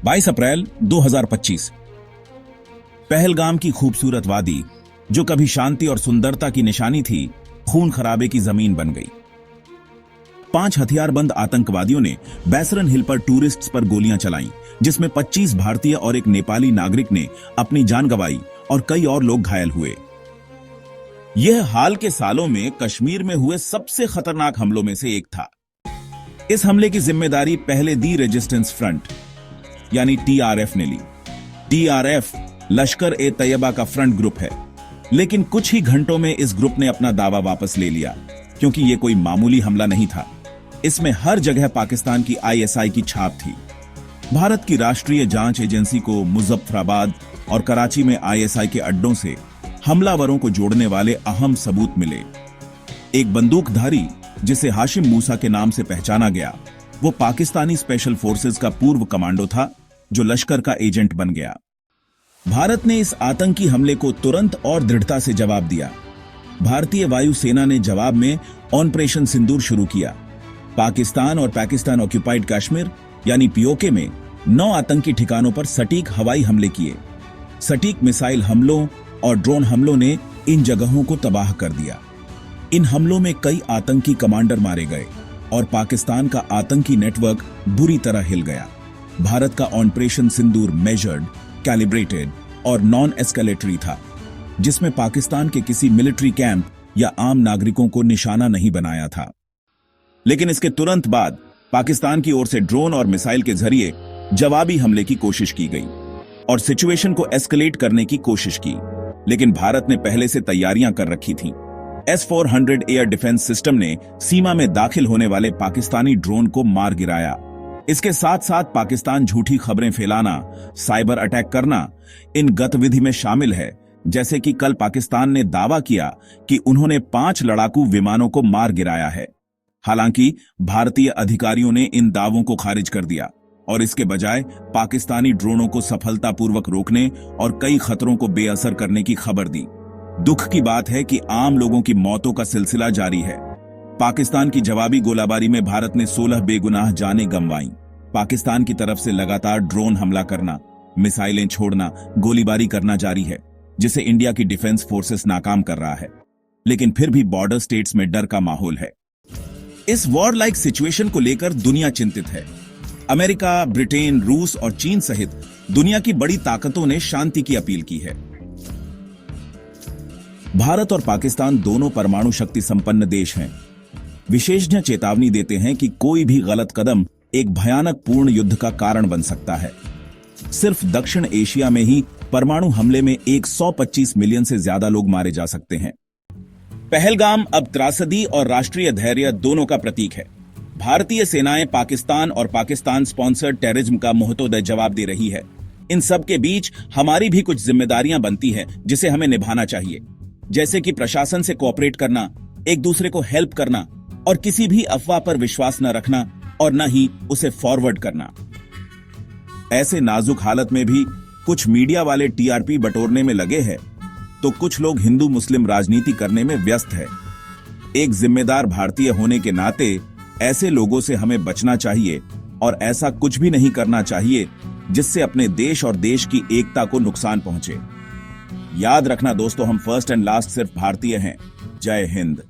22 अप्रैल 2025। पहलगाम की खूबसूरत वादी, जो कभी शांति और सुंदरता की निशानी थी, खून खराबे की जमीन बन गई। 5 हथियारबंद आतंकवादियों ने बैसरन हिल पर टूरिस्ट्स पर गोलियां चलाईं, जिसमें 25 भारतीय और एक नेपाली नागरिक ने अपनी जान गंवाई और कई और लोग घायल हुए। यह हाल के सालों में कश्मीर में हुए सबसे खतरनाक हमलों में से एक था। इस हमले की जिम्मेदारी पहले दी रेजिस्टेंस फ्रंट यानी टीआरएफ ने ली। टीआरएफ लश्कर ए तैयबा का फ्रंट ग्रुप है, लेकिन कुछ ही घंटों में इस ग्रुप ने अपना दावा वापस ले लिया, क्योंकि यह कोई मामूली हमला नहीं था। इसमें हर जगह पाकिस्तान की आईएसआई की छाप थी। भारत की राष्ट्रीय जांच एजेंसी को मुजफ्फराबाद और कराची में आईएसआई के अड्डों से हमलावरों को जोड़ने वाले अहम सबूत मिले। एक बंदूकधारी, जिसे हाशिम मूसा के नाम से पहचाना गया, वो पाकिस्तानी स्पेशल फोर्सेस का पूर्व कमांडो था, जो लश्कर का एजेंट बन गया। भारत ने इस आतंकी हमले को तुरंत और दृढ़ता से जवाब दिया। भारतीय वायुसेना ने जवाब में ऑपरेशन सिंदूर शुरू किया। पाकिस्तान और पाकिस्तान ऑक्यूपाइड कश्मीर यानी पीओके में 9 आतंकी ठिकानों पर सटीक हवाई हमले किए। सटीक मिसाइल हमलों और ड्रोन हमलों ने इन जगहों को तबाह कर दिया। इन हमलों में कई आतंकी कमांडर मारे गए और पाकिस्तान का आतंकी नेटवर्क बुरी तरह हिल गया। भारत का ऑपरेशन सिंदूर मेजर्ड, कैलिब्रेटेड और नॉन एस्केलेटरी था, जिसमें पाकिस्तान के किसी मिलिट्री कैंप या आम नागरिकों को निशाना नहीं बनाया था। लेकिन इसके तुरंत बाद पाकिस्तान की ओर से ड्रोन और मिसाइल के जरिए जवाबी हमले की कोशिश की गई और सिचुएशन को एस्केलेट करने की कोशिश की। लेकिन भारत ने पहले से तैयारियां कर रखी थीं। S-400 एयर डिफेंस सिस्टम ने सीमा में दाखिल होने वाले पाकिस्तानी ड्रोन को मार गिराया। इसके साथ साथ पाकिस्तान झूठी खबरें फैलाना, साइबर अटैक करना इन गतिविधि में शामिल है। जैसे कि कल पाकिस्तान ने दावा किया कि उन्होंने 5 लड़ाकू विमानों को मार गिराया है। हालांकि भारतीय अधिकारियों ने इन दावों को खारिज कर दिया और इसके बजाय पाकिस्तानी ड्रोनों को सफलतापूर्वक रोकने और कई खतरों को बेअसर करने की खबर दी। दुख की बात है कि आम लोगों की मौतों का सिलसिला जारी है। पाकिस्तान की जवाबी गोलाबारी में भारत ने 16 बेगुनाह जानें गंवाईं। पाकिस्तान की तरफ से लगातार ड्रोन हमला करना, मिसाइलें छोड़ना, गोलीबारी करना जारी है, जिसे इंडिया की डिफेंस फोर्सेस नाकाम कर रहा है। लेकिन फिर भी बॉर्डर स्टेट्स में डर का माहौल है। इस वॉर लाइक सिचुएशन को लेकर दुनिया चिंतित है। अमेरिका, ब्रिटेन, रूस और चीन सहित दुनिया की बड़ी ताकतों ने शांति की अपील की है। भारत और पाकिस्तान दोनों परमाणु शक्ति संपन्न देश हैं। विशेषज्ञ चेतावनी देते हैं कि कोई भी गलत कदम एक भयानक पूर्ण युद्ध का कारण बन सकता है। सिर्फ दक्षिण एशिया में ही परमाणु हमले में 125 मिलियन से ज्यादा लोग मारे जा सकते हैं। पहलगाम अब त्रासदी और राष्ट्रीय धैर्य दोनों का प्रतीक है। भारतीय सेनाएं पाकिस्तान और पाकिस्तान स्पॉन्सर्ड टेररिज्म का मुंहतोड़ जवाब दे रही है। इन सब के बीच हमारी भी कुछ जिम्मेदारियां बनती हैं, जिसे हमें निभाना चाहिए, जैसे कि प्रशासन से कोऑपरेट करना, एक दूसरे को हेल्प करना और किसी भी अफवाह पर विश्वास न रखना और न ही उसे फॉरवर्ड करना। ऐसे नाजुक हालत में भी कुछ मीडिया वाले टीआरपी बटोरने में लगे हैं, तो कुछ लोग हिंदू मुस्लिम राजनीति करने में व्यस्त है। एक जिम्मेदार भारतीय होने के नाते ऐसे लोगों से हमें बचना चाहिए और ऐसा कुछ भी नहीं करना चाहिए जिससे अपने देश और देश की एकता को नुकसान पहुंचे। याद रखना दोस्तों, हम फर्स्ट एंड लास्ट सिर्फ भारतीय हैं। जय हिंद।